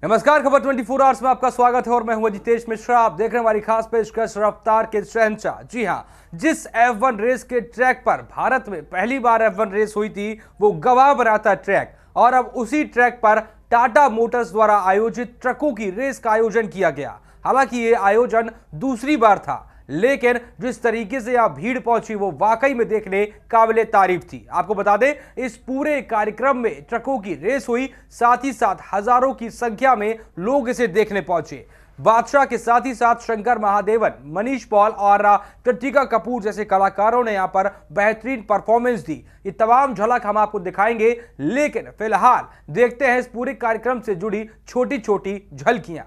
नमस्कार, खबर 24 आवर्स में आपका स्वागत है और मैं हूं जितेश मिश्रा। आप देख रहे हैं हमारी खास पेशकश रफ्तार के शहंशाह। जी हां, जिस F1 रेस के ट्रैक पर भारत में पहली बार F1 रेस हुई थी वो गवाह बनाता ट्रैक, और अब उसी ट्रैक पर टाटा मोटर्स द्वारा आयोजित ट्रकों की रेस का आयोजन किया गया। हालांकि ये आयोजन दूसरी बार था, लेकिन जिस तरीके से यहां भीड़ पहुंची वो वाकई में देखने काबिले तारीफ थी। आपको बता दें, इस पूरे कार्यक्रम में ट्रकों की रेस हुई, साथ ही साथ हजारों की संख्या में लोग इसे देखने पहुंचे। बादशाह के साथ ही साथ शंकर महादेवन, मनीष पॉल और कृतिका कपूर जैसे कलाकारों ने यहां पर बेहतरीन परफॉर्मेंस दी। ये तमाम झलक हम आपको दिखाएंगे, लेकिन फिलहाल देखते हैं इस पूरे कार्यक्रम से जुड़ी छोटी छोटी झलकियां।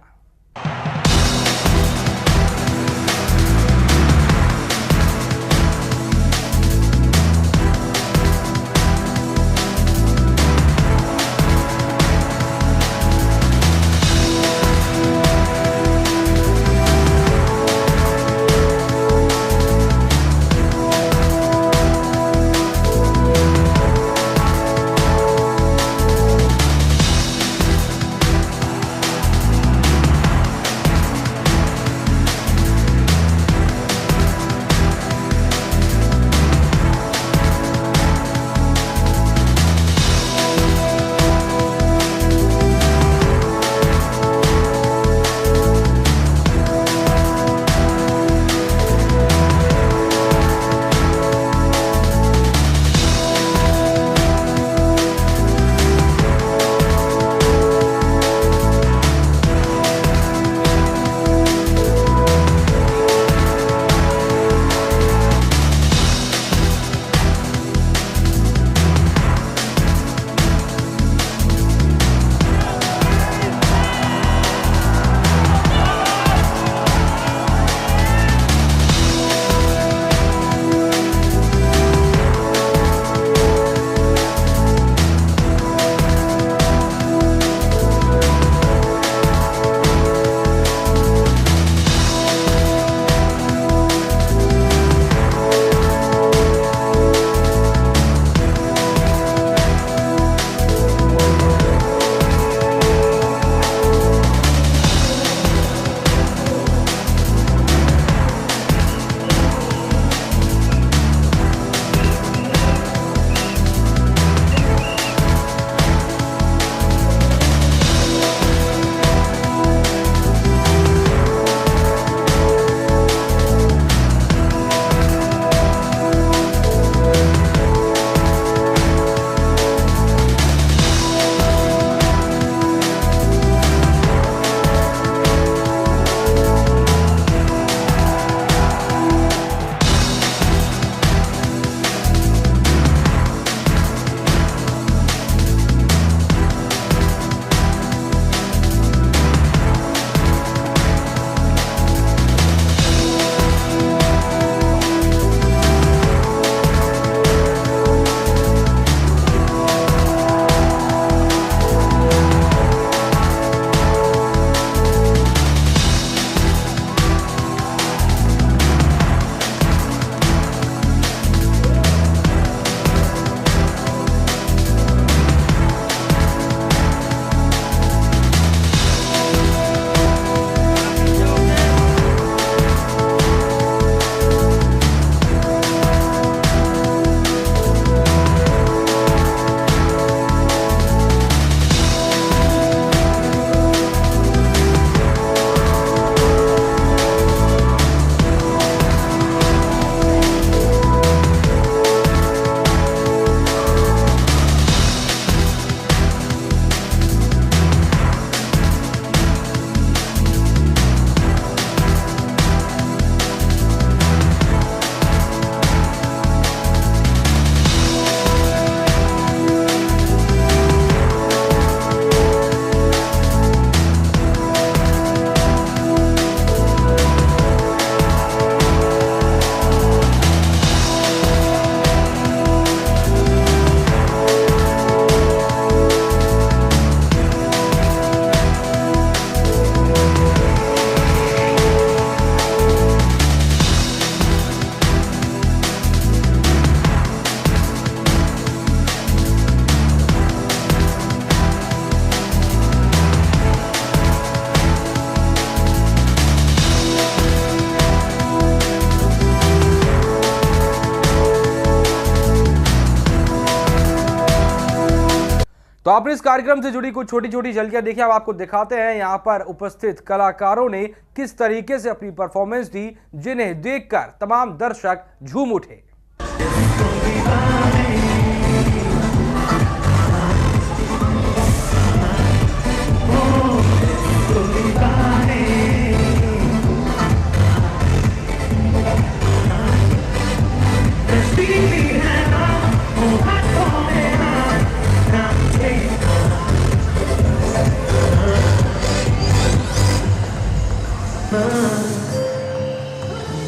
तो आपने इस कार्यक्रम से जुड़ी कुछ छोटी छोटी झलकियां देखी, अब आपको दिखाते हैं यहाँ पर उपस्थित कलाकारों ने किस तरीके से अपनी परफॉर्मेंस दी, जिन्हें देखकर तमाम दर्शक झूम उठे।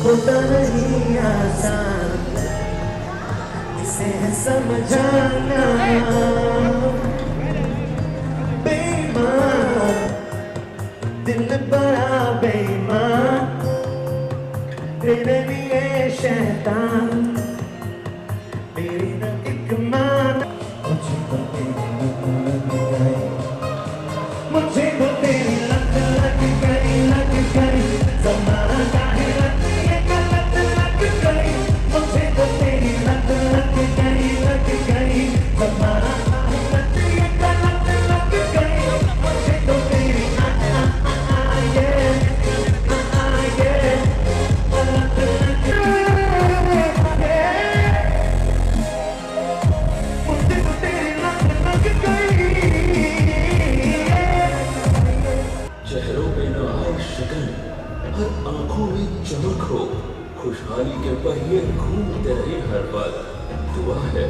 होता नहीं आसान इसे है समझाना, बेईमान दिल बड़ा बेईमान, तेरे लिए शैतान मेरी न एक मान। मुझे तो तेरी लत लग गई ज़माना काहे लग गई, मुझे तो तेरी लत लग गई ज़माना काहे लग गई, मुझे तो तेरी चेहरों पे न आए शिकन, हर आंखों में चमक हो, खुशहाली के पहिए घूमते रहे हर पल। दुआ है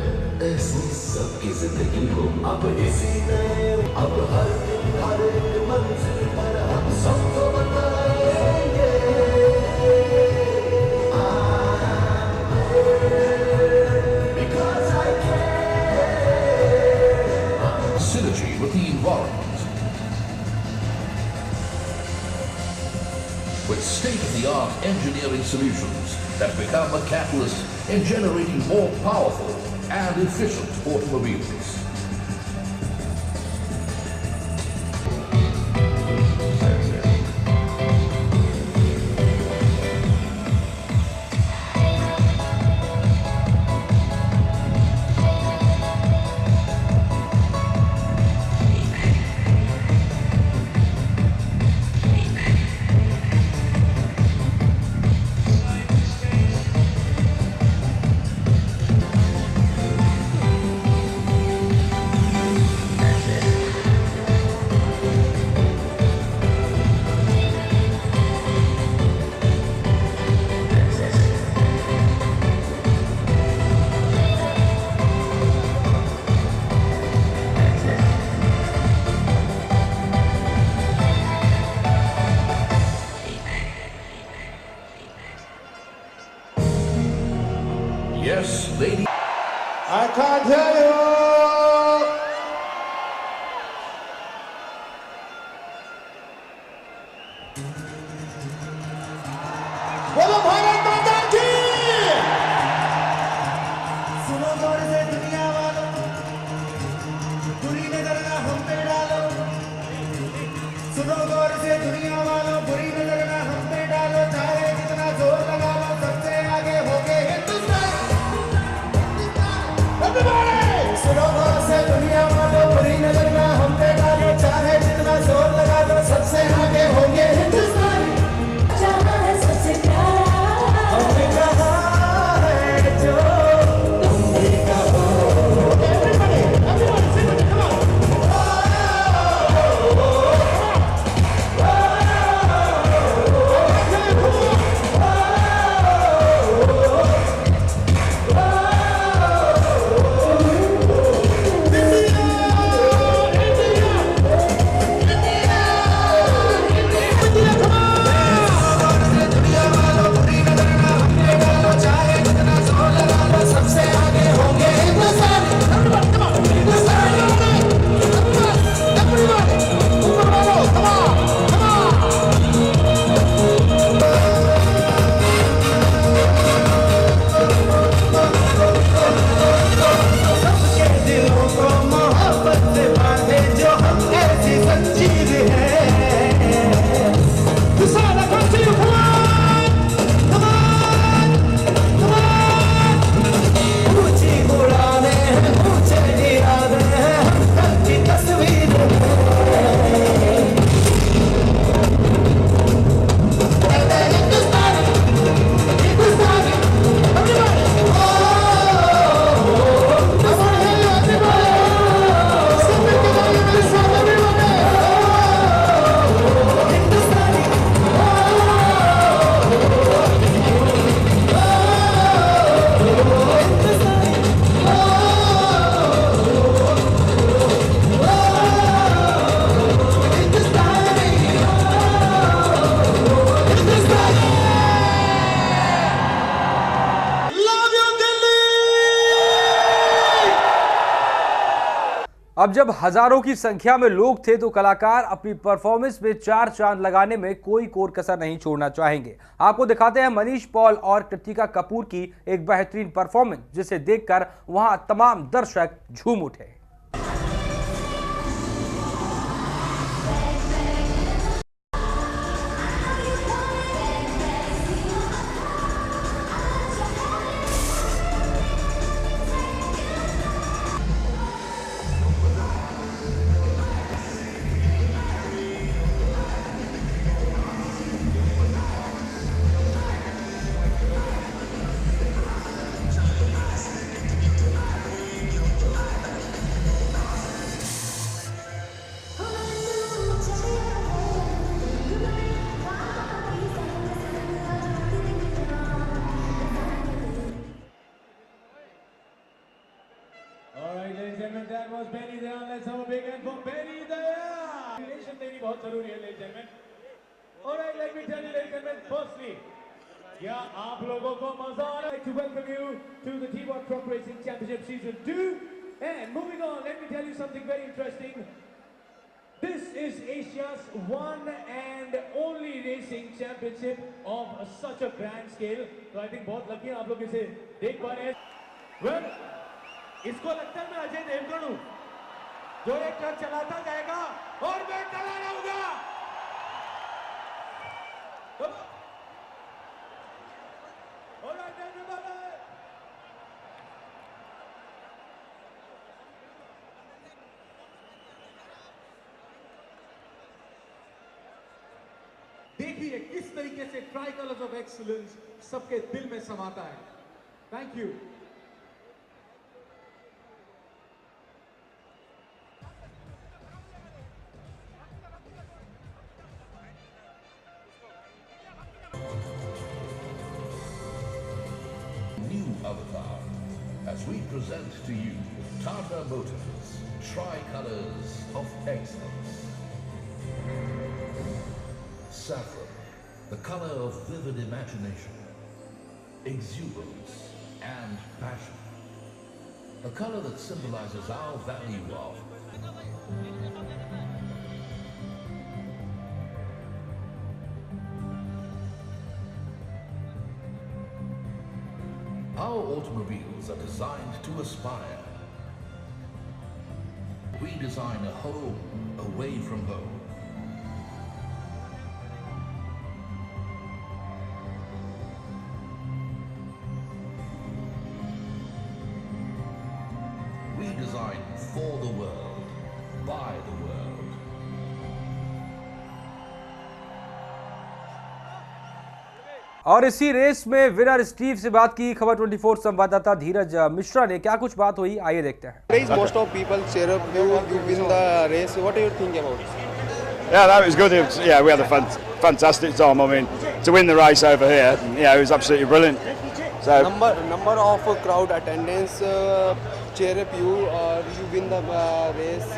ऐसी सबकी जिंदगी हो। अब इसी ने अब हर मंजिल पर हम सबको बताएंगे। Because I care. Synergy with the environment. With state-of-the-art engineering solutions that become a catalyst in generating more powerful and efficient automobiles. Yes, lady. I can't tell you. बोलो भारत माता की। सुनो गौर से दुनिया वालों, बुरी नजर ना हम पे डालो। सुनो गौर से दुनिया वालों, बुरी नजर ना हम पे डालो। चाहे जितना जोर लगा लो, सबसे आगे होके हिंदुस्तान। सुनो गौर से दुनिया वालों, बुरी नजर ना हम पे डालो। चाहे जितना जोर लगा लो, सबसे आगे होंगे हिंदुस्तान। जहाँ है सबसे प्यारा, हमने कहा है जो तुम भी कहो। अब जब हजारों की संख्या में लोग थे तो कलाकार अपनी परफॉर्मेंस में 4 चांद लगाने में कोई कोर कसर नहीं छोड़ना चाहेंगे। आपको दिखाते हैं मनीष पॉल और कृतिका कपूर की एक बेहतरीन परफॉर्मेंस, जिसे देखकर वहां तमाम दर्शक झूम उठे। All right, ladies and gentlemen, that was Benny Dayan. Let's have a big hand for Benny Dayan. Relation देनी बहुत जरूरी है, ladies and gentlemen. All right, let me tell you, ladies and gentlemen, firstly, क्या आप लोगों को मजा आ रहा है? I'd like to welcome you to the T1 Truck Racing Championship Season 2. And moving on, let me tell you something very interesting. This is Asia's one and only racing championship of such a grand scale. So I think बहुत lucky हैं आप लोग इसे देख पा रहे हैं. Well, इसको लगता है मैं अजय देवगन हूं, जो एक ट्रक चलाता जाएगा और मैं चला रहूंगा। देखिए किस तरीके से ट्राई कलर्स ऑफ एक्सीलेंस सबके दिल में समाता है। Thank you. Avatar, as we present to you Tata Motors Tricolors of Excellence. Saffron, the color of vivid imagination, exuberance and passion. A color that symbolizes our value of our automobiles are designed to aspire. We design a home away from home. We design for the world, by the world. और इसी race में winner Steve से बात की खबर 24 संवाददाता धीरज मिश्रा ने। क्या कुछ बात हुई, आइए देखते हैं। Race, most of people cheer up you. You win the race. What do you think about it? Yeah, that was good. We had a fantastic time. I mean, to win the race over here, it was absolutely brilliant. So Number of crowd attendance cheer up you, or you win the race.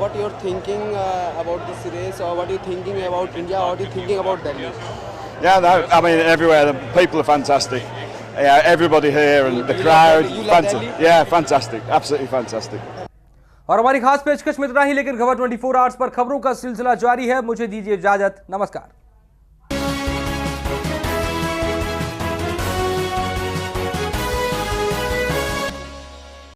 What you're thinking about this race, or what you thinking about India, or what you thinking about Delhi? yeah, no, I mean everywhere the people are fantastic. Yeah, everybody here and the crowd, fantastic. Yeah, fantastic, absolutely fantastic. और हमारी खास पेशकश में इतना ही, लेकिन खबर 24 hours per खबरों का सिलसिला जारी है। मुझे दीजिए इजाजत, नमस्कार।